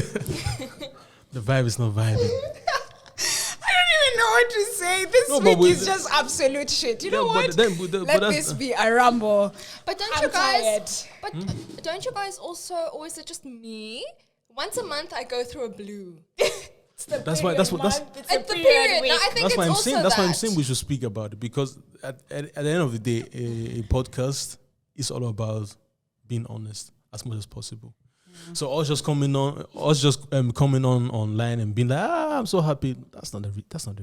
The vibe is not vibing. I don't even know what to say. This week is just absolute shit. You know what? Let this be a rumble. But don't I'm you guys? tired. But don't you guys also, or is it just me? Once a month, I go through a blue. It's the That's period why- that's what- that's- month, It's the period period. week. No, I think That's it's why I'm also saying. That's why I'm that. saying we should speak about it, because at the end of the day, a podcast is all about being honest as much as possible. So us just coming on online and being like, I'm so happy. That's not the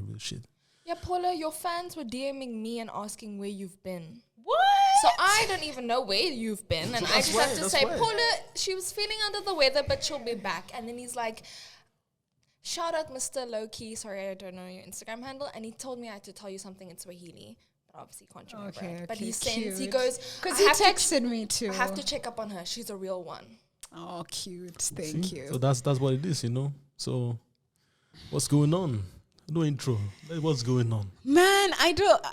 real shit. Yeah, Paula, your fans were DMing me and asking where you've been. What? So I don't even know where you've been, and I just have to say, Paula, she was feeling under the weather, but she'll be back. And then he's like, shout out Mr. Lowkey. Sorry, I don't know your Instagram handle. And he told me I had to tell you something in Swahili, but obviously can't remember it. But he sends, he goes, Because I he have to texted me too. I have to check up on her. She's a real one. Oh, cute. Thank you. So that's what it is, you know. So what's going on? No intro. What's going on? Man, I don't.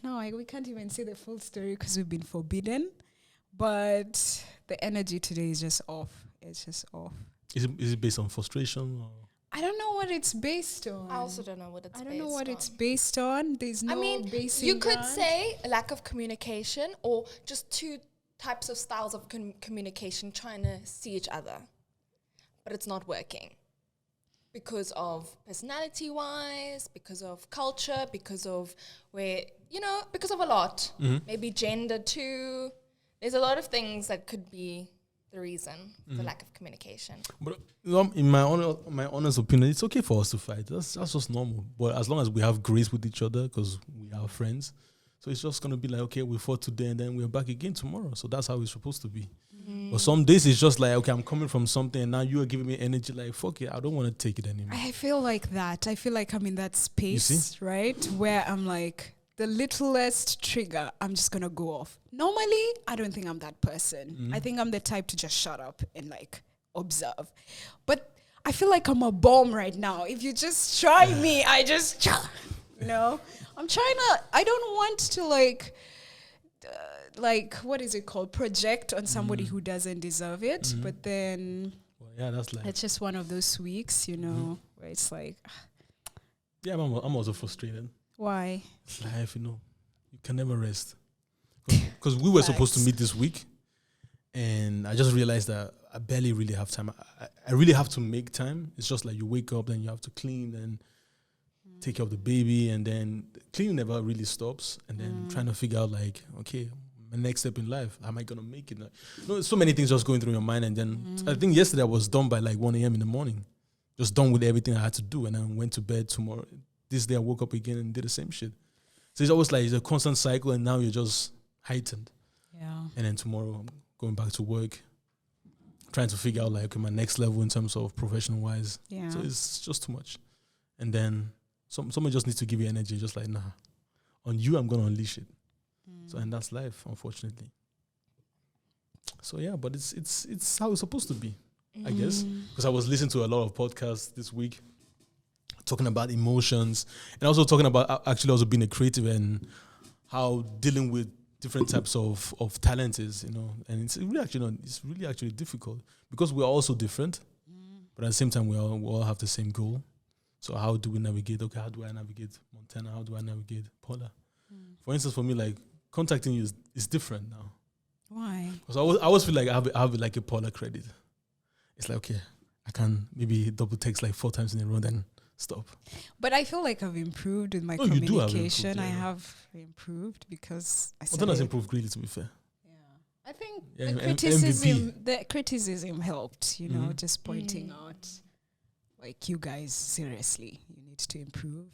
No, we can't even say the full story because we've been forbidden. But the energy today is just off. It's just off. Is it based on frustration? Or? I don't know what it's based on. I also don't know what it's based on. I don't know what it's based on. There's no basic you could ground. say a lack of communication or just two types of styles of communication trying to see each other. But it's not working. Because of personality-wise, because of culture, because of because of a lot. Mm-hmm. Maybe gender too. There's a lot of things that could be the reason for lack of communication. But in my honest opinion, it's okay for us to fight. That's just normal. But as long as we have grace with each other, because we are friends, so it's just gonna be like, okay, we fought today and then we're back again tomorrow. So that's how it's supposed to be. But some days it's just like, okay, I'm coming from something and now you are giving me energy. Like, fuck it, I don't want to take it anymore. I feel like that. I feel like I'm in that space, right? Where I'm like, the littlest trigger, I'm just going to go off. Normally, I don't think I'm that person. I think I'm the type to just shut up and like observe. But I feel like I'm a bomb right now. If you just try me, I just, I'm trying to, I don't want to what is it called? Project on somebody who doesn't deserve it. But then that's like, it's just one of those weeks, where it's like, yeah, I'm also frustrated. Why? It's life, you can never rest. Because we were supposed to meet this week, and I just realized that I barely really have time. I really have to make time. It's just like you wake up, then you have to clean, then take care of the baby, and then cleaning never really stops. And then trying to figure out like, okay, my next step in life, how am I gonna make it? So many things just going through your mind. And then I think yesterday I was done by like 1 a.m. in the morning, just done with everything I had to do, and then went to bed. Tomorrow, this day I woke up again and did the same shit. So it's always like it's a constant cycle, and now you're just heightened. Yeah. And then tomorrow I'm going back to work, trying to figure out like, okay, my next level in terms of professional wise. Yeah. So it's just too much. And then someone just needs to give you energy, just like, nah, on you I'm gonna unleash it. So, and that's life, unfortunately. So yeah, but it's how it's supposed to be, I guess. Because I was listening to a lot of podcasts this week talking about emotions, and also talking about actually also being a creative and how dealing with different types of talent is, and it's really actually difficult because we're also different, but at the same time we all have the same goal. So how do we navigate? Okay, how do I navigate Montana? How do I navigate Paula? For instance, for me, like contacting you is different now. Why? Because I always feel like I have like a Paula credit. It's like, okay, I can maybe double text like 4 times in a row, then stop. But I feel like I've improved with my communication. communication. I have improved because Montana has improved greatly, to be fair. I think MVP. the criticism helped, just pointing out, like, you guys, seriously, you need to improve.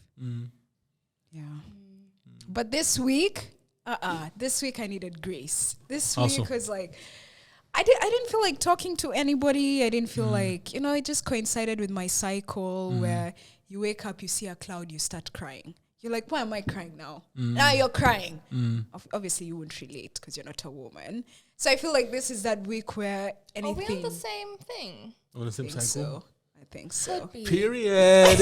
Yeah. But this week I needed grace. This week was like, I didn't feel like talking to anybody. I didn't feel like, it just coincided with my cycle where you wake up, you see a cloud, you start crying. You're like, why am I crying now? Now you're crying. Obviously, you won't relate because you're not a woman. So I feel like this is that week where anything... Are we on the same thing? On the same cycle? I think so. Could be. Period.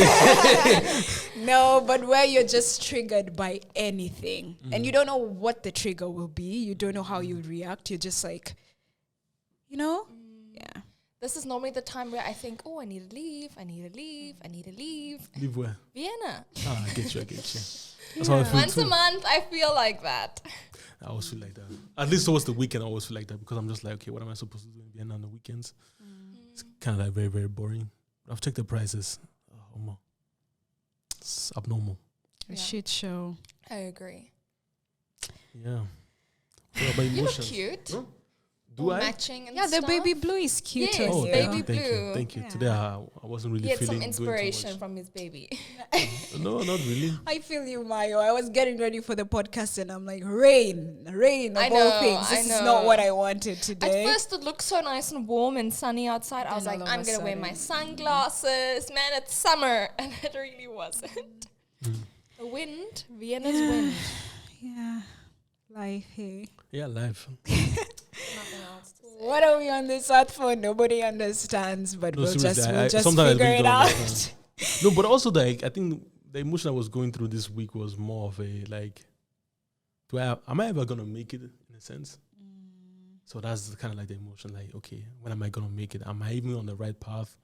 No, but where you're just triggered by anything. And you don't know what the trigger will be. You don't know how you react. You're just like, Yeah. this is normally the time where I think, oh, I need to leave. Leave where? Vienna. I get you. That's how I feel Once too. a month, I feel like that. I always feel like that. At least towards the weekend, I always feel like that because I'm just like, okay, what am I supposed to do in Vienna on the weekends? It's kind of like very, very boring. I've checked the prices. It's abnormal. A shit show. I agree. Yeah. What about You look emotions? cute. Huh? Do I? Matching and Yeah, the stuff. baby blue is cute. Yes, Oh, on baby you. blue. Thank you. Yeah. Today I wasn't really He had feeling some doing too inspiration much. from his baby. No, not really. I feel you, Mayo. I was getting ready for the podcast and I'm like, rain of I all know, things. I This is know. not what I wanted today. At first, it looked so nice and warm and sunny outside. I was Then like, all of I'm a going to wear my sudden- sunglasses. Man, it's summer. And it really wasn't. The wind, Vienna's wind. Yeah. Life, hey. Yeah, life. Nothing else to say. What are we on this earth for? Nobody understands, but No, we'll seriously, just sometimes I figure really it don't out. understand. No, but also like I think the emotion I was going through this week was more of a like, am I ever gonna make it in a sense? So that's kind of like the emotion, like, okay, when am I gonna make it? Am I even on the right path?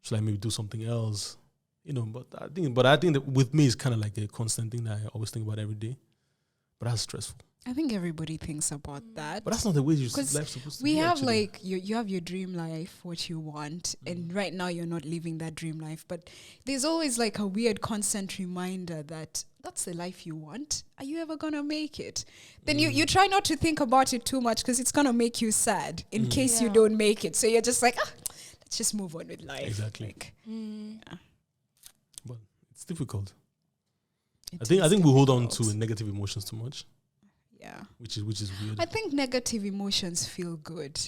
Should I maybe do something else? You know, but I think that with me it's kind of like a constant thing that I always think about every day. But that's stressful. I think everybody thinks about that. But that's not the way life's 'Cause supposed to we be. have actually. like you have your dream life, what you want, and right now you're not living that dream life. But there's always like a weird constant reminder that that's the life you want. Are you ever gonna make it? Then you try not to think about it too much because it's gonna make you sad in case you Yeah. don't make it. So you're just like, let's just move on with life. Exactly. Like, But it's difficult. it I think is we hold on difficult. to negative emotions too much, Yeah. which is weird. I think negative emotions feel good.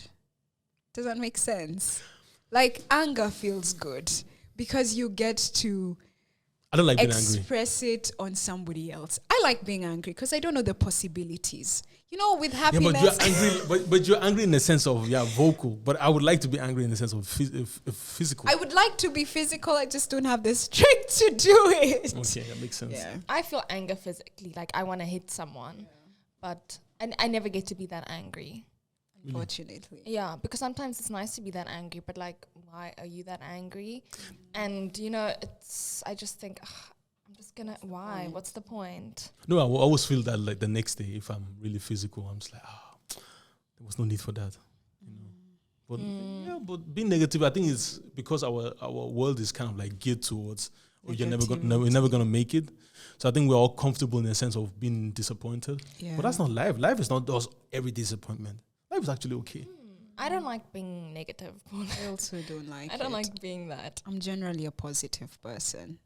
Does that make sense? Like anger feels good because you get to I don't like being angry. express it on somebody else. I like being angry because I don't know the possibilities. You know, with Yeah, happiness. but you're angry. But you're angry in the sense of vocal. But I would like to be angry in the sense of physical. I would like to be physical. I just don't have the strength to do it. Okay, that makes sense. Yeah. I feel anger physically, like I want to hit someone, but I never get to be that angry. Unfortunately. Yeah, because sometimes it's nice to be that angry, but like, why are you that angry? And you know, I just think, I'm just gonna, why? What's the point? No, I will always feel that like the next day if I'm really physical, I'm just like, there was no need for that. You know. But yeah, but being negative, I think it's because our world is kind of like geared towards you're never gonna make it. So I think we're all comfortable in the sense of being disappointed. Yeah. But that's not life. Life is not just every disappointment. Life is actually okay. I don't like being negative. I also don't like I don't it. like being that. I'm generally a positive person.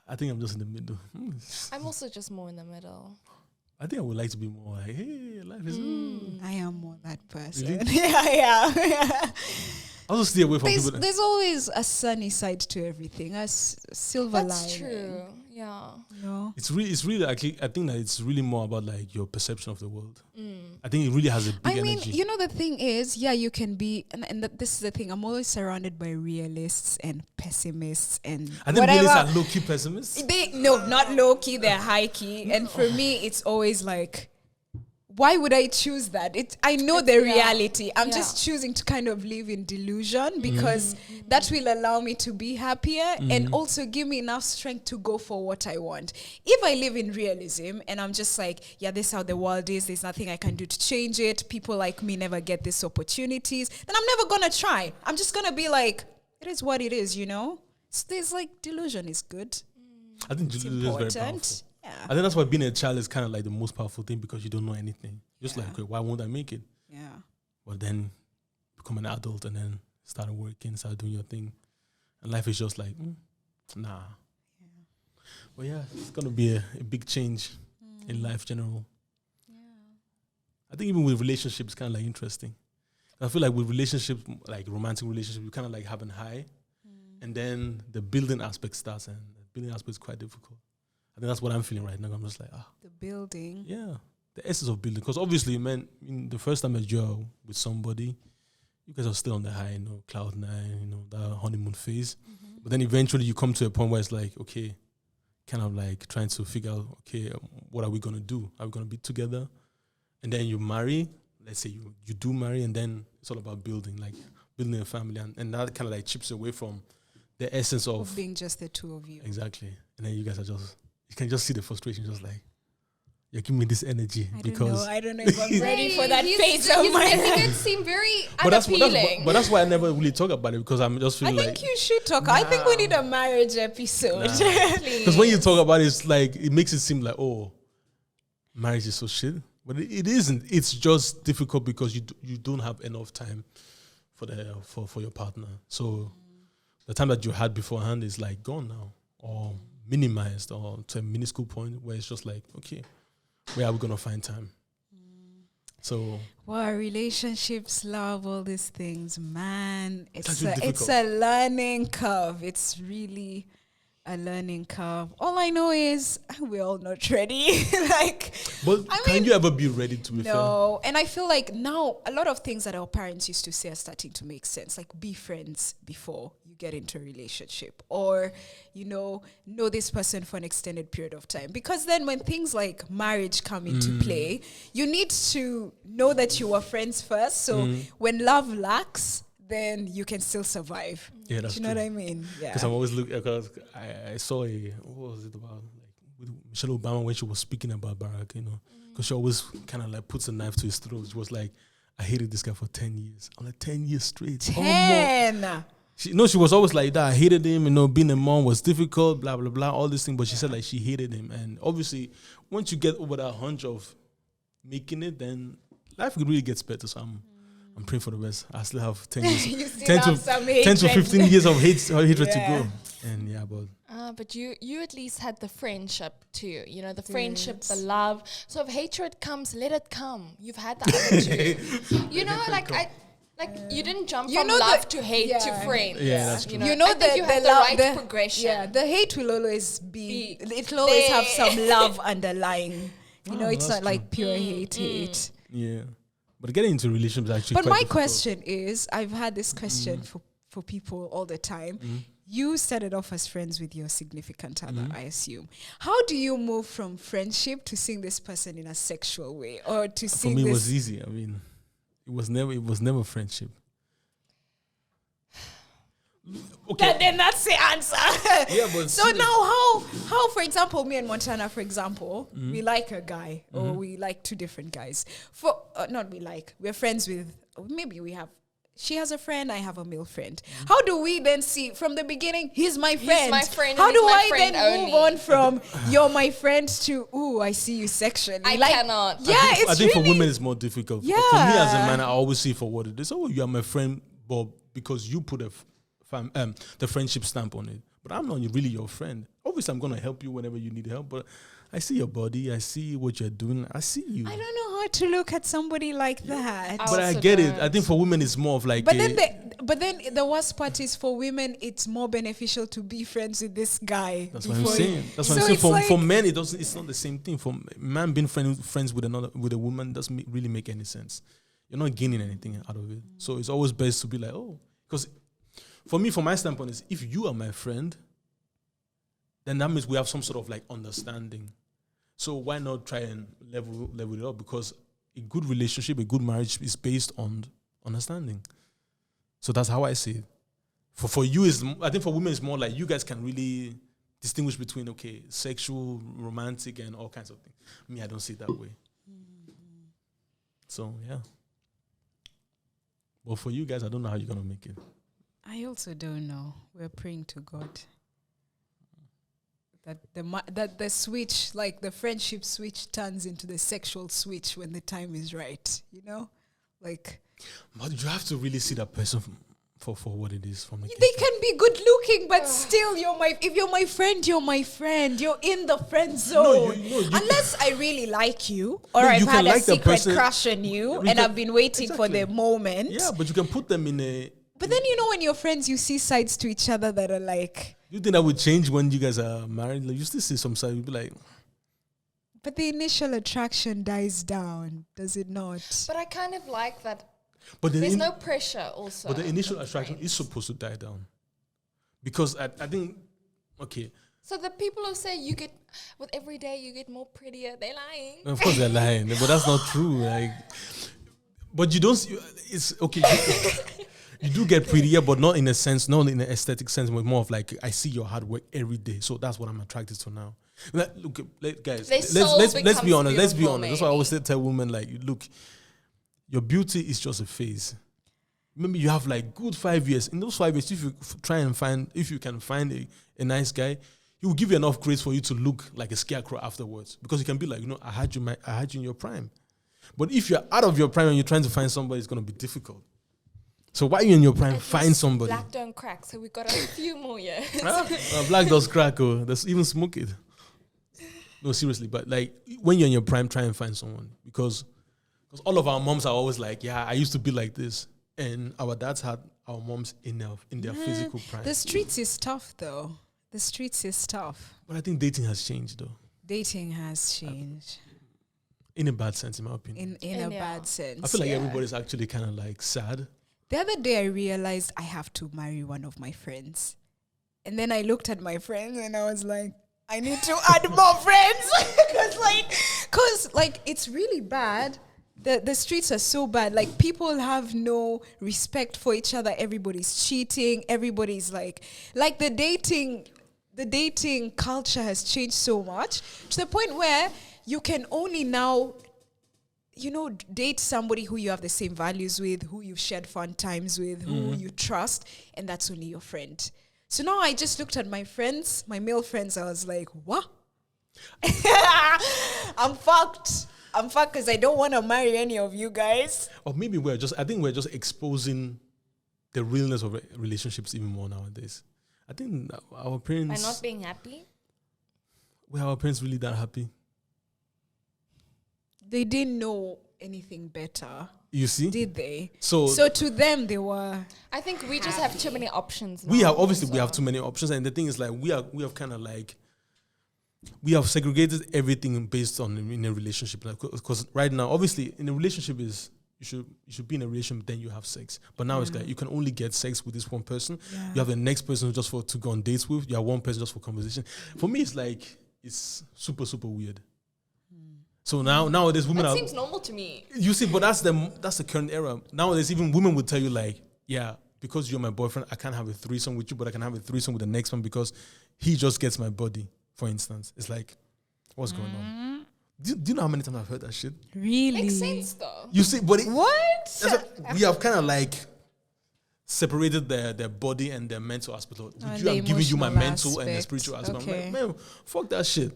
I think I'm just in the middle. I'm also just more in the middle. I think I would like to be more like, hey, life is. I am more that person. Really? Yeah. I also stay away from people. There's always a sunny side to everything, a silver That's lining. true. Yeah. You know? It's really actually, I think that it's really more about like your perception of the world. I think it really has a big I mean, energy. you know, the thing is, you can be, and this is the thing, I'm always surrounded by realists and pessimists and I think whatever. realists are low-key pessimists. No, not low key, they're high key. And for me, it's always like, why would I choose that? I know the reality. I'm just choosing to kind of live in delusion because that will allow me to be happier and also give me enough strength to go for what I want. If I live in realism and I'm just like, this is how the world is, there's nothing I can do to change it, people like me never get these opportunities, then I'm never gonna try. I'm just gonna be like, it is what it is, you know? So there's like, delusion is good. I think It's delusion is very powerful. important. Yeah. I think that's why being a child is kind of like the most powerful thing because you don't know anything. Just like, okay, why won't I make it? Yeah. But then become an adult and then start working, start doing your thing. And life is just like, nah. Yeah. But yeah, it's going to be a big change in life general. Yeah. I think even with relationships, kind of like interesting. I feel like with relationships, like romantic relationships, you kind of like have a high. And then the building aspect starts and the building aspect is quite difficult. I think that's what I'm feeling right now. I'm just like, The building. yeah, the essence of building. Because obviously, man, the first time that you're with somebody, you guys are still on the high, cloud nine, that honeymoon phase. But then eventually you come to a point where it's like, okay, kind of like trying to figure out, okay, what are we going to do? Are we going to be together? And then you marry, let's say you do marry, and then it's all about building a family, and that kind of like chips away from the essence of being just the two of you. Exactly. And then you guys you can just see the frustration, just like, you're giving me this energy I because don't know if I'm ready for that phase of He's my making life. it seem very but unappealing. that's why I never really talk about it, because I'm just I feeling think you should talk. I think we need a marriage episode. because when you talk about it, it's like it makes it seem like, oh, marriage is so shit, but it isn't. It's just difficult because you don't have enough time for your partner. So the time that you had beforehand is like gone now, or minimized, or to a minuscule point where it's just like, okay, where are we gonna find time? So Relationships, love, all these things, man. It's difficult. a learning curve. It's really a learning curve. All I know is we're all not ready. But can you ever be ready, to be fair? No, and I feel like now a lot of things that our parents used to say are starting to make sense. Like, be friends before you get into a relationship, or know this person for an extended period of time. Because then when things like marriage come into play, you need to know that you were friends first. So when love lacks, then you can still survive. Yeah, that's Do you know true. what I mean? Yeah. Because I'm always looking, because I saw what was it about? Like with Michelle Obama, when she was speaking about Barack, because she always kind of like puts a knife to his throat. She was like, I hated this guy for 10 years. I'm like, 10 years straight. 10. She was always like that. I hated him, being a mom was difficult, blah, blah, blah, all these things. But she said like she hated him. And obviously, once you get over that hunch of making it, then life really gets better. So I'm praying for the best. I still have 10 years, 10 to 15 years of hatred to go. And yeah, but you at least had the friendship too. The friendship, the love. So if hatred comes, let it come. You've had that attitude. You didn't jump from love to hate to friends. Yeah, that's true. I think you had the right progression. Yeah, the hate will always be. It will always have some love underlying. It's not like pure hate. Yeah. But getting into relationships is actually But quite my difficult. question is, I've had this question for people all the time. You started off as friends with your significant other, I assume. How do you move from friendship to seeing this person in a sexual way, or to seeing For me, this? it was easy. I mean, it was never friendship. Okay. Then that's the answer. Yeah, but so now how for example, me and Montana, for example, we like a guy, or we like two different guys. We're friends with, maybe she has a friend, I have a male friend. How do we then see from the beginning, he's my friend? He's my friend. How and do he's my I friend then only. move on from you're my friend to, ooh, I see you sexually? I cannot. Yeah, I think for really, women it's more difficult. Yeah. For me as a man, I always see for what it is. Oh, you are my friend, Bob, because you put the friendship stamp on it. But I'm not really your friend. Obviously, I'm going to help you whenever you need help. But I see your body. I see what you're doing. I see you. I don't know how to look at somebody like that. But I also get it. don't. I think for women, it's more of like. But then the worst part is, for women, it's more beneficial to be friends with this guy. That's what I'm saying. That's what I'm saying. For men, it's not the same thing. For man being friends with a woman doesn't really make any sense. You're not gaining anything out of it. So it's always best to be like, oh, because for me, from my standpoint, is if you are my friend, then that means we have some sort of like understanding. So why not try and level it up? Because a good relationship, a good marriage is based on understanding. So that's how I see it. For you, I think for women, it's more like you guys can really distinguish between, okay, sexual, romantic, and all kinds of things. Me, I don't see it that way. So, yeah. But for you guys, I don't know how you're going to make it. I also don't know. We're praying to God that the switch, like the friendship switch, turns into the sexual switch when the time is right. Like. But you have to really see that person for what it is. From the They can be good looking, but still, if you're my friend, you're my friend. You're in the friend zone. Unless I really like you, or I've had a secret crush on you, and I've been waiting for the moment. Yeah, but you can put them in a. But then, when you're friends, you see sides to each other that are like. You think that would change when you guys are married? Like, you still see some sides, you'd be like. But the initial attraction dies down, does it not? But I kind of like that. But there's no pressure also. But the initial attraction is supposed to die down. Because I think, okay. So the people who say with every day you get more prettier, they're lying. Of course they're lying, but that's not true. Like, But you don't. It's okay. You do get prettier, but not in a sense, not in an aesthetic sense, but more of like I see your hard work every day, so that's what I'm attracted to now. Look, guys, let's be honest. Let's be honest. That's why I always tell women like, look, your beauty is just a phase. Maybe you have like good 5 years. In those 5 years, if you can find a nice guy, he will give you enough grace for you to look like a scarecrow afterwards, because you can be like, I had you in your prime. But if you're out of your prime and you're trying to find somebody, it's going to be difficult. So why are you in your prime? Find somebody. Black don't crack, so we got a few more years. Black does crack, there's even smoke it. No, seriously, but like when you're in your prime, try and find someone, because all of our moms are always like, yeah, I used to be like this, and our dads had our moms in their physical prime. The streets is tough, though. The streets is tough. But I think dating has changed, though. Dating has changed. In a bad sense, in my opinion. In a bad sense. I feel like everybody's actually kind of like sad. The other day I realized I have to marry one of my friends. And then I looked at my friends and I was like, I need to add more friends. Because it's really bad. The streets are so bad. Like, people have no respect for each other. Everybody's cheating. Everybody's like the dating culture has changed so much to the point where you can only now, date somebody who you have the same values with, who you've shared fun times with, who you trust, and that's only your friend. So now I just looked at my friends, my male friends, I was like, what? I'm fucked because I don't want to marry any of you guys. Or maybe we're just exposing the realness of relationships even more nowadays. I think our parents... By not being happy? Were our parents really that happy? They didn't know anything better. You see? Did they? So to them, they were... I think we just have too many options now. We have too many options. And the thing is, like, we have kind of like... We have segregated everything based on in a relationship. Because right now, obviously, in a relationship is... You should be in a relationship, then you have sex. But now it's like you can only get sex with this one person. Yeah. You have the next person just to go on dates with. You have one person just for conversation. For me, it's like, it's super, super weird. So nowadays women that seems normal to me. You see, but that's the current era. Nowadays, even women would tell you like, yeah, because you're my boyfriend, I can't have a threesome with you, but I can have a threesome with the next one because he just gets my body, for instance. It's like, what's going on? Do you know how many times I've heard that shit? Really? Makes sense though. You see, but what? We have kind of like separated their body and their mental aspect. I'm giving you my mental and the spiritual aspect. Okay. I'm like, man, fuck that shit.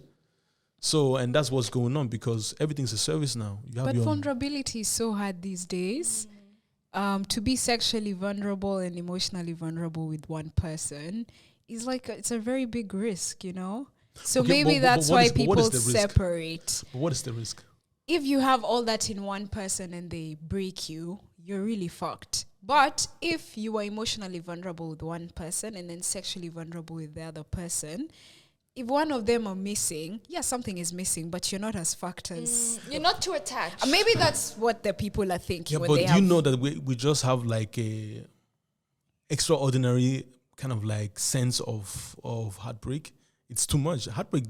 So, and that's what's going on because everything's a service now. But vulnerability is so hard these days. To be sexually vulnerable and emotionally vulnerable with one person is like, it's a very big risk, So okay, maybe that's why people separate. But what is the risk? If you have all that in one person and they break you, you're really fucked. But if you are emotionally vulnerable with one person and then sexually vulnerable with the other person, if one of them are missing, something is missing, but you're not as fucked as... You're not too attached. Maybe that's what the people are thinking. Yeah, but you know that we just have like a extraordinary kind of like sense of heartbreak. It's too much. Heartbreak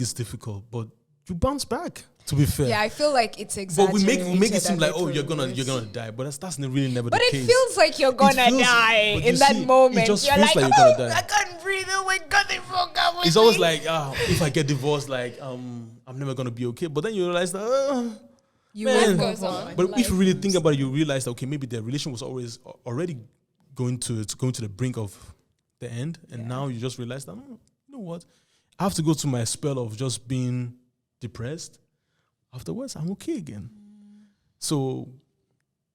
is difficult, but you bounce back, to be fair. Yeah, I feel like it's exaggerated. But we make it seem like, you're gonna die, but that's really never the case. But it feels like you're gonna die in that moment. It just feels like you're gonna die. I can't breathe. Oh my God, they broke up with me. It's always like, if I get divorced, like, I'm never gonna be okay. But then you realize that, life goes on. But if you really think about it, you realize that, okay, maybe the relation was already going to the brink of the end, and now you just realize that, you know what? I have to go to my spell of just being depressed. Afterwards, I'm okay again. So,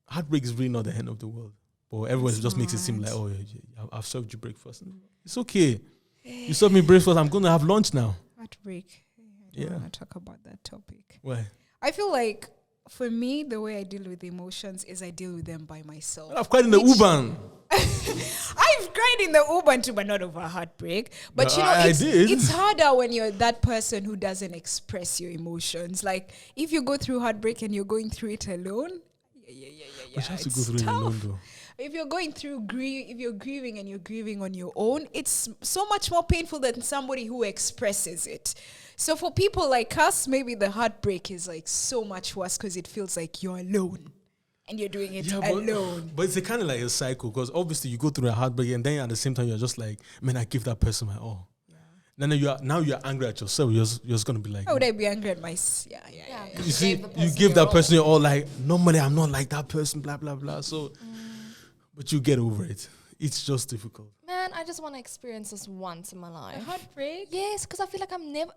heartbreak is really not the end of the world. But everyone just makes it seem like, I've served you breakfast. It's okay. You served me breakfast. I'm going to have lunch now. Heartbreak. I don't want to talk about that topic. Why? I feel like, for me, the way I deal with emotions is I deal with them by myself. I've cried in the U-Bahn. I've cried in the U-Bahn too, but not over heartbreak. But it's harder when you're that person who doesn't express your emotions. Like, if you go through heartbreak and you're going through it alone, But you have to go through it alone, though. If you're going through if you're grieving and you're grieving on your own, it's so much more painful than somebody who expresses it. So for people like us, maybe the heartbreak is like so much worse because it feels like you're alone. and you're doing it but, alone. But it's kind of like a cycle, because obviously you go through a heartbreak, and then at the same time you're just like, man, I give that person my all. Then you're angry at yourself. You're just gonna be like, how would I be angry at my? You see, you give that person your all. Like, normally I'm not like that person. Blah blah blah. So, but you get over it. It's just difficult. Man, I just want to experience this once in my life. A heartbreak? Yes, because I feel like I'm never.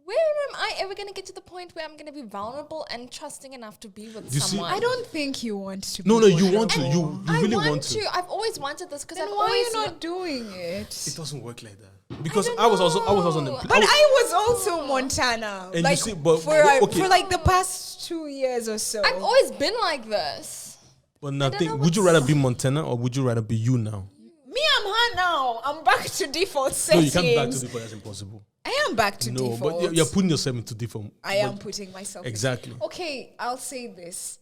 Where am I ever going to get to the point where I'm going to be vulnerable and trusting enough to be with someone? I don't think you want to. No, you want to. You really want to. I've always wanted this because Then I've why always are you not doing it? It doesn't work like that. Because I was also on the. But I was also Montana. And like you see, but for like the past 2 years or so. I've always been like this. But nothing. Would you rather be Montana or would you rather be you now? Me, I'm her now. I'm back to default No, settings. you can't be back to default. That's impossible. I am back to default. No, but you're putting yourself into default. I am putting myself exactly. Okay, I'll say this.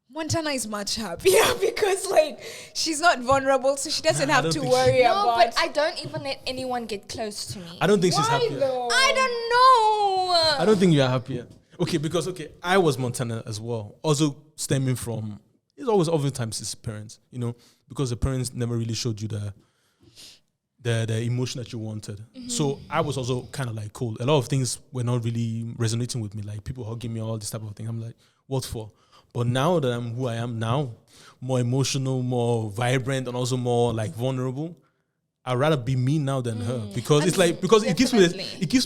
Montana is much happier because like she's not vulnerable, so she doesn't have to worry about. No, but I don't even let anyone get close to me. I don't think she's happier. Though? I don't know. I don't think you're happier. Okay, because I was Montana as well. Also stemming from, it's always oftentimes his parents, because the parents never really showed you the emotion that you wanted. Mm-hmm. So I was also kind of like cold. A lot of things were not really resonating with me, like people hugging me, all this type of thing. I'm like, what for? But now that I'm who I am now, more emotional, more vibrant, and also more like vulnerable, I'd rather be me now than her, because it's like, because it gives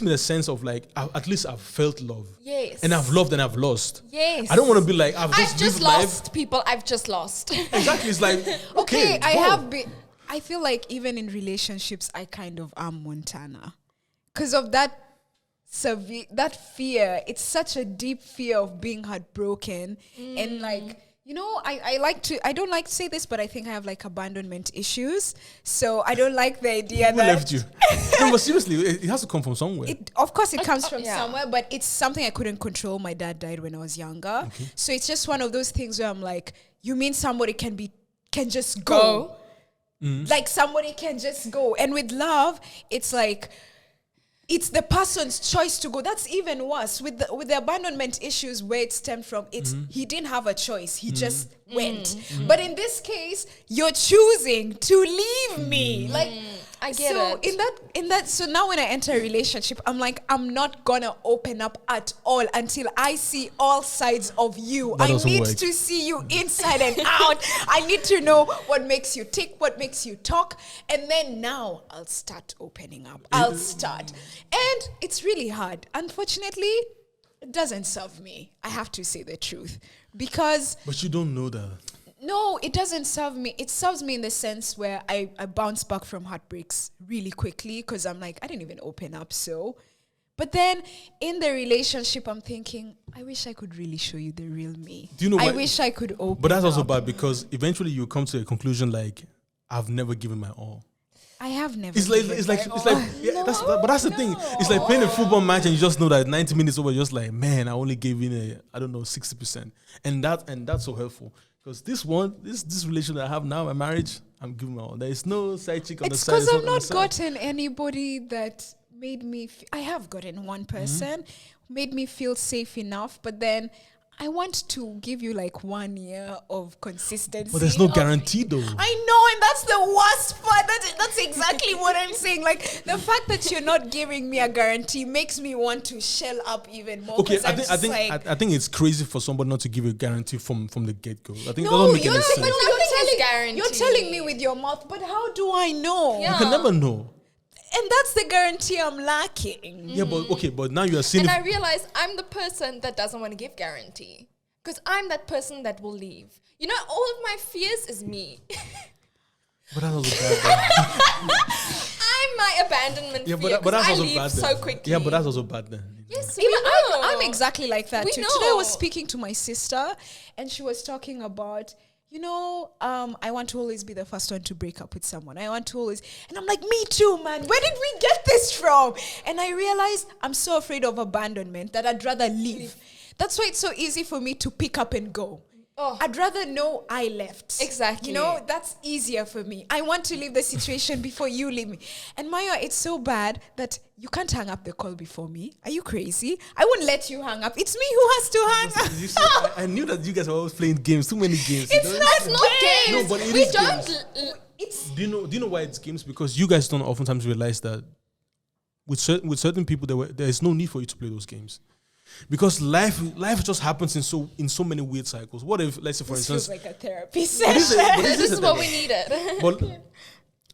me the sense of like, at least I've felt love. Yes. And I've loved and I've lost. Yes. I don't want to be like, I've just lost people. I've just lost. Exactly. It's like, okay, I have been. I feel like even in relationships, I kind of am Montana because of that fear. It's such a deep fear of being heartbroken. And like, I don't like to say this, but I think I have like abandonment issues. So I don't like the idea Who that left you? No, but seriously, it has to come from somewhere. Of course it comes from somewhere, but it's something I couldn't control. My dad died when I was younger. Okay. So it's just one of those things where I'm like, you mean somebody can just go? Like somebody can just go. And with love, it's like, it's the person's choice to go. That's even worse. With the abandonment issues, where it stemmed from, it's he didn't have a choice. He just went. But in this case, you're choosing to leave me. Like, I get it. So now when I enter a relationship, I'm like, I'm not gonna open up at all until I see all sides of you. I need to see you inside and out. I need to know what makes you tick, what makes you talk, and then now I'll start opening up. I'll start. And it's really hard. Unfortunately, it doesn't serve me. I have to say the truth. Because... But you don't know that. No, it doesn't serve me. It serves me in the sense where I bounce back from heartbreaks really quickly because I'm like, I didn't even open up so. But then in the relationship, I'm thinking, I wish I could really show you the real me. Do you know I wish I could open up. But that's also bad because eventually you come to a conclusion like, I've never given my all. I have never. It's like but that's the thing. It's like playing a football match and you just know that 90 minutes over, you're just like, man, I only gave in 60%, and that's so helpful because this relation that I have now, my marriage, I'm giving my all. There is no side chick on the side. It's because I've not gotten anybody that made me. I have gotten one person made me feel safe enough, but then I want to give you like 1 year of consistency. But there's no guarantee though. I know, and that's the worst part. That's exactly what I'm saying. Like the fact that you're not giving me a guarantee makes me want to shell up even more. Okay, I think it's crazy for somebody not to give a guarantee from the get-go. I think no, that doesn't make any sense. You're telling me with your mouth, but how do I know? Yeah. You can never know. And that's the guarantee I'm lacking. Yeah, but now you're seeing. And I realize I'm the person that doesn't want to give guarantee because I'm that person that will leave. You know, all of my fears is me. But that's also bad. I'm my abandonment fear. But that's also bad. So quickly. Yeah, but that's also bad then. Yes, even I'm exactly like that too. Today I was speaking to my sister, and she was talking about. I want to always be the first one to break up with someone. And I'm like, me too, man. Where did we get this from? And I realized I'm so afraid of abandonment that I'd rather leave. That's why it's so easy for me to pick up and go. I'd rather know I left. Exactly. You know, that's easier for me. I want to leave the situation before you leave me. And Maya, it's so bad that you can't hang up the call before me. Are you crazy? I won't let you hang up. It's me who has to hang up. You see, I knew that you guys were always playing games. Too many games. It's not games. No, but it We is don't. games. Do you know why it's games? Because you guys don't oftentimes realize that with certain people there is no need for you to play those games. Because life just happens in so many weird cycles. What if, let's say, for instance, feels like a therapy session. This is what we needed. But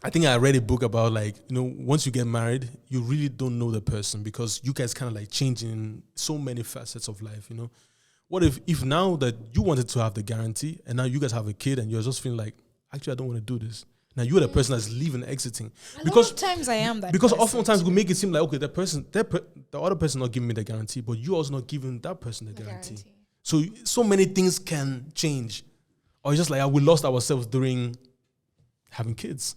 I think I read a book about, like, you know, once you get married, you really don't know the person because you guys kind of like change in so many facets of life, you know. What if now that you wanted to have the guarantee and now you guys have a kid and you're just feeling like, actually, I don't want to do this. Now you're the person that's leaving, exiting. A lot of times I am that because person oftentimes we make it seem like, okay, the other person not giving me the guarantee, but you also not giving that person the guarantee. So many things can change. Or it's just like, we lost ourselves during having kids.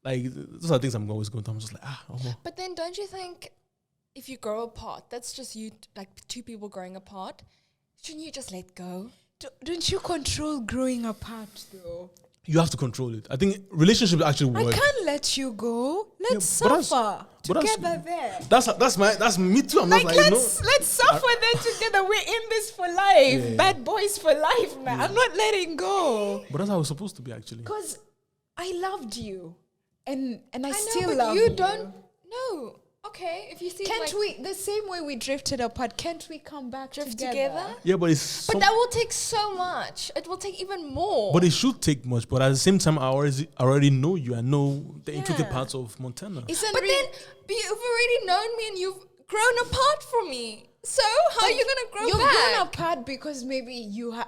Like, those are things I'm always going through. I'm just like, But then don't you think if you grow apart, that's just you, like two people growing apart, shouldn't you just let go? Don't you control growing apart though? You have to control it. I think relationships actually work. I can't let you go. Let's but suffer together there. That's me too. I'm Like, not let's suffer there together. We're in this for life. Yeah. Bad boys for life, man. I'm not letting go. But that's how it's supposed to be, actually. Because I loved you. And I I still know, but love you you. don't know. Okay, if you see Can't we, the same way we drifted apart, can't we come back together? Yeah, but it's But that will take so much. It will take even more. But it should take much. But at the same time, I already know you. I know the intricate Yeah. parts of Montana. But then you've already known me and you've grown apart from me. So how are you gonna grow You've back? grown apart because maybe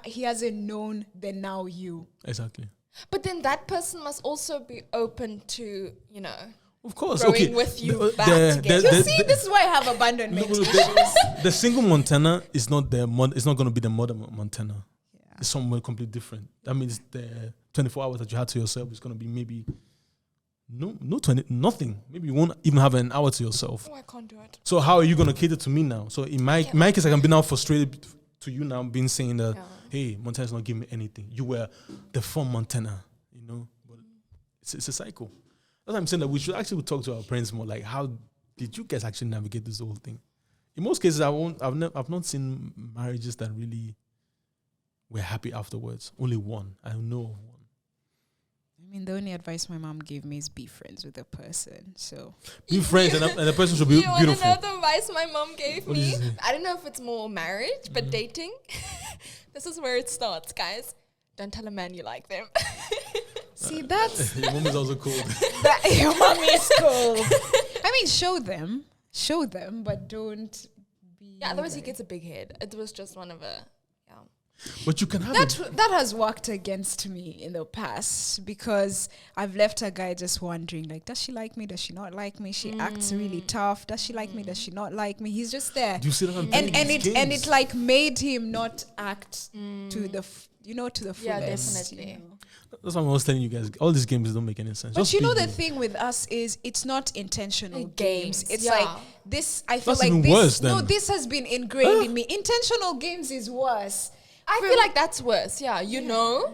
he hasn't known the now you. Exactly. But then that person must also be open to, you know, Of course. growing Okay. with you The- back the- together. You see, this is why I have abandonment No, issues. the single Montana is not it's not going to be the modern Montana. Yeah. It's somewhere completely different. That means the 24 hours that you had to yourself is going to be maybe nothing. Maybe you won't even have an hour to yourself. Oh, I can't do it. So how are you going to cater to me now? So in my case, I can be now frustrated to you now, being saying that, hey, Montana's not giving me anything. You were the fun Montana, you know. But it's a cycle. That's why I'm saying that we should actually talk to our parents more. Like, how did you guys actually navigate this whole thing? In most cases, I've not seen marriages that really were happy afterwards. Only one. I know of one. I mean, the only advice my mom gave me is be friends with the person. So Be friends, and the person should be You want to beautiful. know the advice my mom gave What did me? you say? I don't know if it's more marriage, but dating. This is where it starts, guys. Don't tell a man you like them. see, that's Your mom is also cool. that your mommy is cool. I mean, show them, but don't be. Yeah, otherwise he gets a big head. It was just one of a, But you can have That has worked against me in the past because I've left a guy just wondering, like, does she like me? Does she not like me? She acts really tough. Does she like me? Does she not like me? He's just there. Do you see that? And it like made him not act to the to the fullest. Yeah, definitely. you know. That's what I was telling you guys. All these games don't make any sense. But Just you know be the you. thing with us is it's not intentional Like games. games, It's yeah. like this. I feel That's like even this. worse No, then. this has been ingrained in me. Intentional games is worse. I feel like that's worse. Yeah, you know,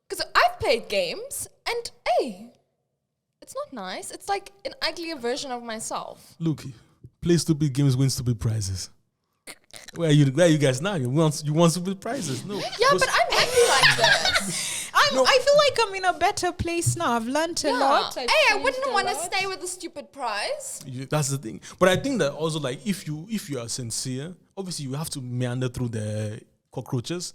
because I've played games and hey, it's not nice. It's like an uglier version of myself. Look, play stupid games, win stupid prizes. Where are you guys now? You want stupid prizes? No. Yeah, but I'm happy like this. I feel like I'm in a better place now. I've learned a lot. Hey, I've I changed wouldn't a want to lot. stay with a stupid prize. That's the thing. But I think that also, like, if you are sincere, obviously you have to meander through the cockroaches,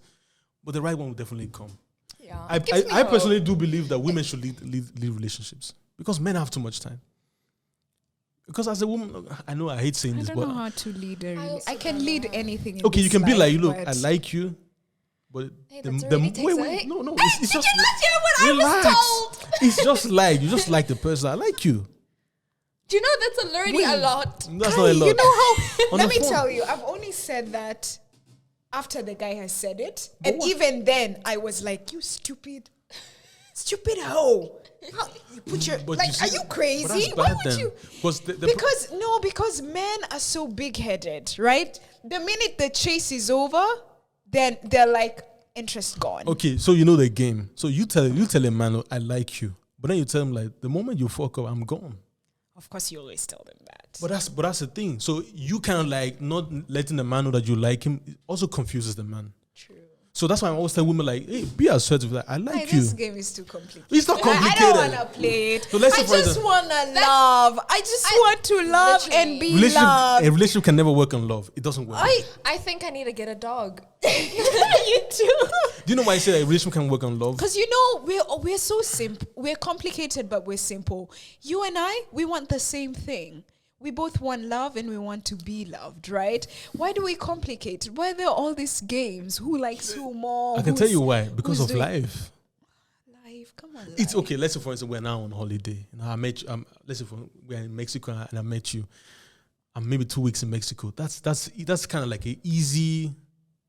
but the right one will definitely come. Yeah, I personally do believe that women should lead relationships because men have too much time. Because as a woman, I know I hate saying I this, don't but know how to lead a also I can don't lead know. anything. In okay, you this can be like, life, look, but I like you, but Hey, that's already takes away. no, it's Did just you not hear what I was relax. told? It's just like you just like the person. I like you. Do you know that's already a lot? That's not a lot. You know how? On Let the me phone. tell you, I've only said that after the guy has said it, But and what? even then, I was like, "You stupid hoe! How, you put your But like? you see Are you that- crazy? but that's Why bad would then. you?" Because Men are so big-headed, right? The minute the chase is over, then they're like, interest gone. Okay, so you know the game. So you tell a man, "Oh, I like you," but then you tell him like, the moment you fuck up, I'm gone. Of course, you always tell them that. But that's the thing. So you kind of like not letting the man know that you like him. It also confuses the man. True. So that's why I always tell women like, "Hey, be assertive. Like, I like you." This game is too complicated. It's not complicated. I don't want to play it. So let's say I for just example- want to love. I just want to love and be loved. A relationship can never work on love. It doesn't work. I think I need to get a dog. You too. Do you know why I say that a relationship can work on love? Because you know we're so simple. We're complicated, but we're simple. You and I, we want the same thing. We both want love and we want to be loved, right? Why do we complicate it? Why are there all these games? Who likes who more? I can tell you why. Because of doing- life. Life, come on. It's life. okay. Let's say, for instance, we're now on holiday. I met you. Let's say we're in Mexico and I met you. I'm maybe 2 weeks in Mexico. That's kind of like an easy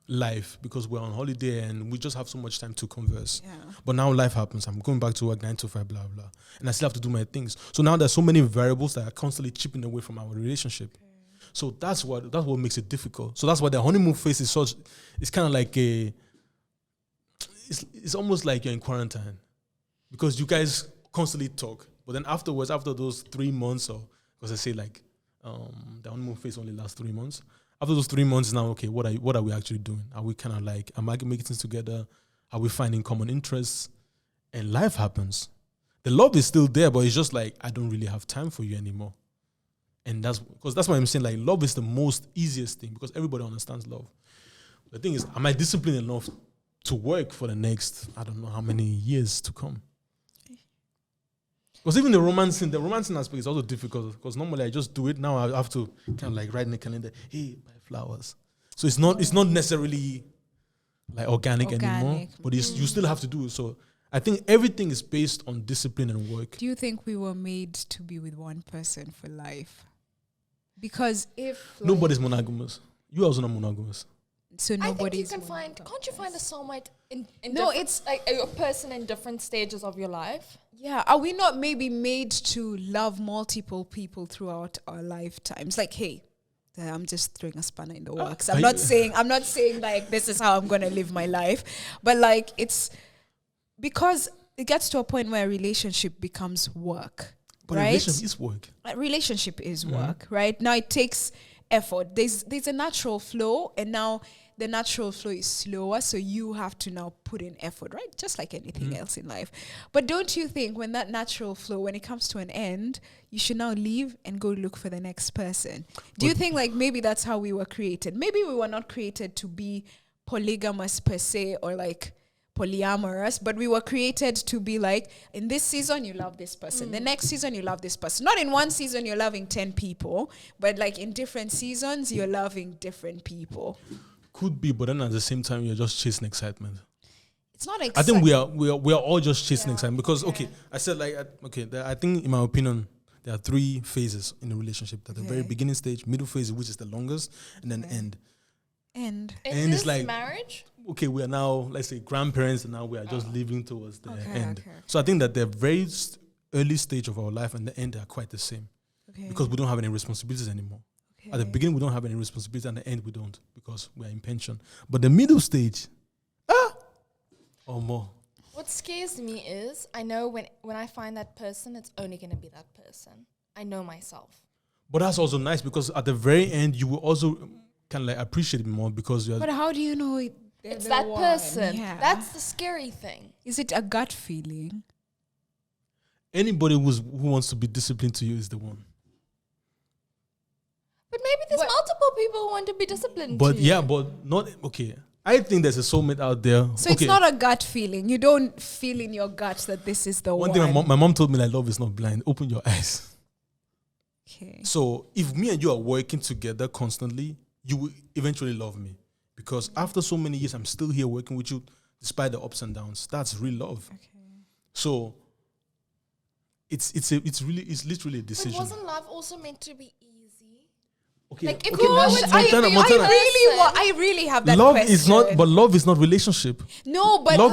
life because we're on holiday and we just have so much time to converse. Yeah. But now life happens. I'm going back to work 9 to 5, blah blah, and I still have to do my things. So now there's so many variables that are constantly chipping away from our relationship. So that's what makes it difficult. So that's why the honeymoon phase is such. It's kind of like it's almost like you're in quarantine because you guys constantly talk, but then afterwards, after those 3 months, or because I say like the honeymoon phase only lasts 3 months. After those 3 months, now okay, what are we actually doing? Are we kind of like, am I making things together? Are we finding common interests? And life happens. The love is still there, but it's just like I don't really have time for you anymore. And that's why I'm saying like love is the most easiest thing because everybody understands love. The thing is, am I disciplined enough to work for the next, I don't know how many years to come? Because even the romancing aspect is also difficult because normally I just do it. Now I have to kind of like write in the calendar, hey, buy flowers. So it's not necessarily like organic anymore, but you still have to do it. So I think everything is based on discipline and work. Do you think we were made to be with one person for life? Because if Nobody's monogamous. You are also not monogamous. So I think you nobody's can find. Can't you find a soulmate in No, it's like a person in different stages of your life. Yeah, are we not maybe made to love multiple people throughout our lifetimes? Like, hey, I'm just throwing a spanner in the works. I'm not saying like this is how I'm gonna live my life, but like it's because it gets to a point where a relationship becomes work, But right? a relationship is work. A relationship is work, right? Now it takes effort. There's a natural flow, and now the natural flow is slower, so you have to now put in effort, right? Just like anything else in life. But don't you think when that natural flow, when it comes to an end, you should now leave and go look for the next person? Do you think like maybe that's how we were created? Maybe we were not created to be polygamous per se or like polyamorous, but we were created to be like, in this season you love this person, the next season you love this person. Not in one season you're loving 10 people, but like in different seasons you're loving different people. Could be, but then at the same time you're just chasing excitement. It's not exciting. I think we are all just chasing excitement because I said like I think in my opinion there are 3 phases in a relationship. There's the very beginning stage, middle phase, which is the longest, and then end. End. And it's like marriage. Okay, we are now, let's say, grandparents, and now we are just living towards the end. Okay. So I think that the very early stage of our life and the end are quite the same because we don't have any responsibilities anymore. Okay. At the beginning, we don't have any responsibilities, and at the end, we don't because we are in pension. But the middle stage, or more. What scares me is I know when I find that person, it's only going to be that person. I know myself. But that's also nice because at the very end, you will also kind of like appreciate it more because you are. But how do you know It's the that one? person. Yeah. That's the scary thing. Is it a gut feeling? Anybody who wants to be disciplined to you is the one. But maybe there's multiple people who want to be disciplined. But to you. but not okay. I think there's a soulmate out there. So it's not a gut feeling. You don't feel in your gut that this is the one. One thing my mom told me, like, love is not blind. Open your eyes. Okay. So if me and you are working together constantly, you will eventually love me. Because after so many years, I'm still here working with you despite the ups and downs. That's real love. Okay. So it's literally a decision. But wasn't love also meant to be easy? Okay, Like, if okay, you want- Montana. I really have that Love question. is not, but love is not relationship. No, but Love-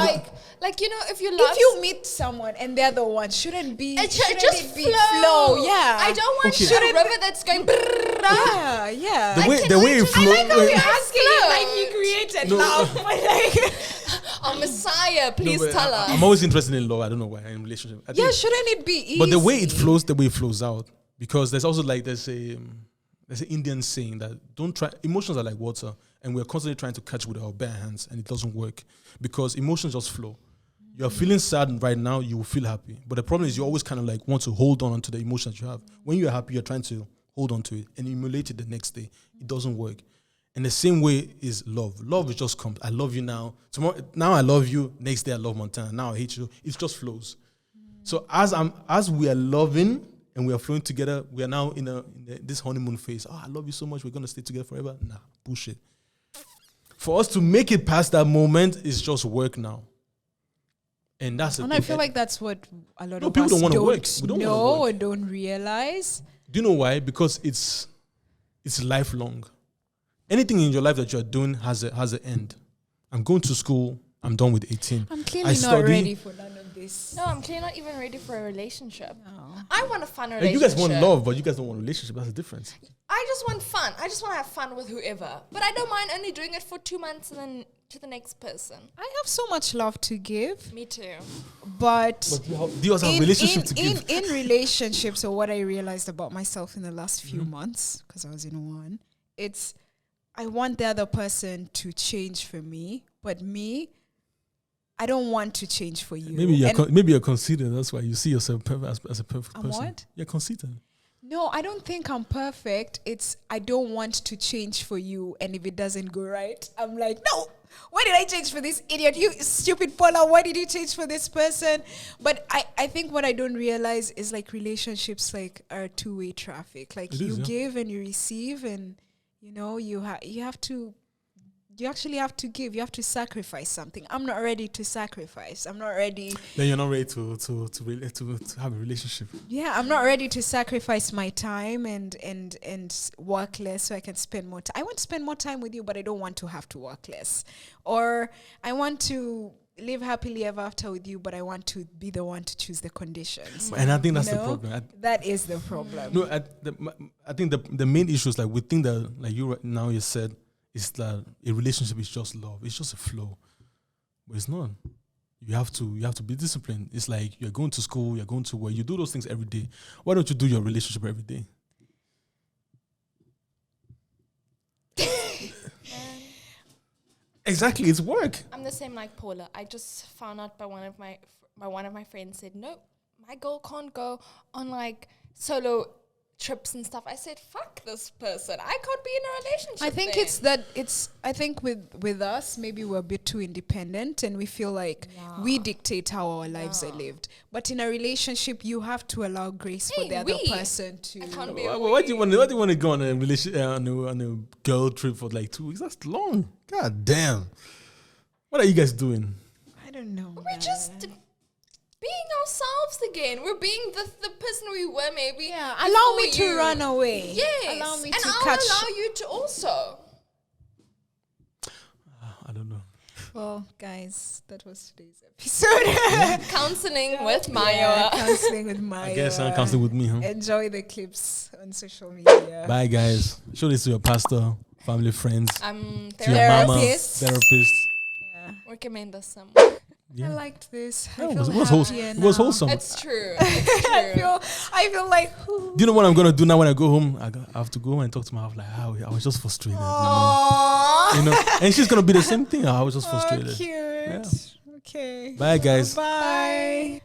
Like, you know, if you love... if you meet someone and they're the one, shouldn't be... It shouldn't just it be flow. Yeah. I don't want Okay. a river that's going... Yeah. The way it I flows. like how you're asking flow. it like you created No. love. But like, Messiah, please tell us. I'm always interested in love. I don't know why in relationship. I think, shouldn't it be easy? but the way it flows out. Because there's also like there's an Indian saying that don't try. Emotions are like water, and we're constantly trying to catch with our bare hands, and it doesn't work because emotions just flow. You're feeling sad right now, you will feel happy. But the problem is you always kind of like want to hold on to the emotions you have. When you're happy, you're trying to hold on to it and emulate it the next day. It doesn't work. And the same way is love. Love is just comes. I love you now. Tomorrow, now I love you. Next day I love Montana. Now I hate you. It just flows. So as we are loving and we are flowing together, we are now in this honeymoon phase. Oh, I love you so much. We're gonna stay together forever. Nah, bullshit. For us to make it past that moment is just work now. And that's I feel like that's what a lot of people us don't want to work. We don't know wanna work. or don't realize. Do you know why? Because it's lifelong. Anything in your life that you're doing has an end. I'm going to school. I'm done with 18. I'm clearly not ready for none of this. No, I'm clearly not even ready for a relationship. No. I want a fun Like, relationship. you guys want love, but you guys don't want a relationship. That's the difference. I just want fun. I just want to have fun with whoever. But I don't mind only doing it for 2 months and then to the next person. I have so much love to give, Me too. but do you also have a relationship to give? in relationships, or what I realized about myself in the last few months, because I was in one, it's I want the other person to change for me, but me, I don't want to change for you. Maybe you're conceited. That's why you see yourself as a perfect I'm person. what? You're conceited. No, I don't think I'm perfect. It's I don't want to change for you, and if it doesn't go right, I'm like, no, why did I change for this idiot? You stupid Paula, why did you change for this person? But I think what I don't realize is like relationships like are two-way traffic. Like It you is, yeah. give and you receive, and you know you have to. You actually have to give. You have to sacrifice something. I'm not ready to sacrifice. I'm not ready. Then you're not ready to have a relationship. Yeah, I'm not ready to sacrifice my time and work less so I can spend more time. I want to spend more time with you, but I don't want to have to work less. Or I want to live happily ever after with you, but I want to be the one to choose the conditions. And I think that's the problem. That is the problem. No, I think the main issue is like we think that like you right now you said is that a relationship is just love. It's just a flow, but it's not. You have to be disciplined. It's like you're going to school, you're going to work. You do those things every day. Why don't you do your relationship every day? Exactly, it's work. I'm the same like Paula. I just found out by one of my friends said, no, my girl can't go on like solo trips and stuff. I said, fuck this person. I can't be in a relationship. I think I think with us, maybe we're a bit too independent and we feel like we dictate how our lives are lived. But in a relationship, you have to allow grace for the other person to. I can't be Why do you want to go on a relationship on a girl trip for like 2 weeks? That's long. God damn. What are you guys doing? I don't know. We're just being ourselves again. We're being the person we were maybe. Yeah, allow me to you. run away. Yes. Allow me and to I'll catch. allow you to also. I don't know. Well, guys, that was today's episode. Counseling with Maya. Yeah, counseling with Maya. I guess I'm counseling with me, huh? Enjoy the clips on social media. Bye, guys. Show this to your pastor, family, friends, to your Therapist. mama, Therapist. therapist. Yeah. Recommend us some. Yeah. I liked this. Yeah, I it feel was wholesome. happier It was now. wholesome. It's true. It's true. I feel like. Do you know what I'm gonna do now when I go home? I have to go home and talk to my wife. Like, I was just frustrated. You know, and she's gonna be the same thing. I was just frustrated. Oh, cute. Yeah. Okay. Bye, guys. Bye.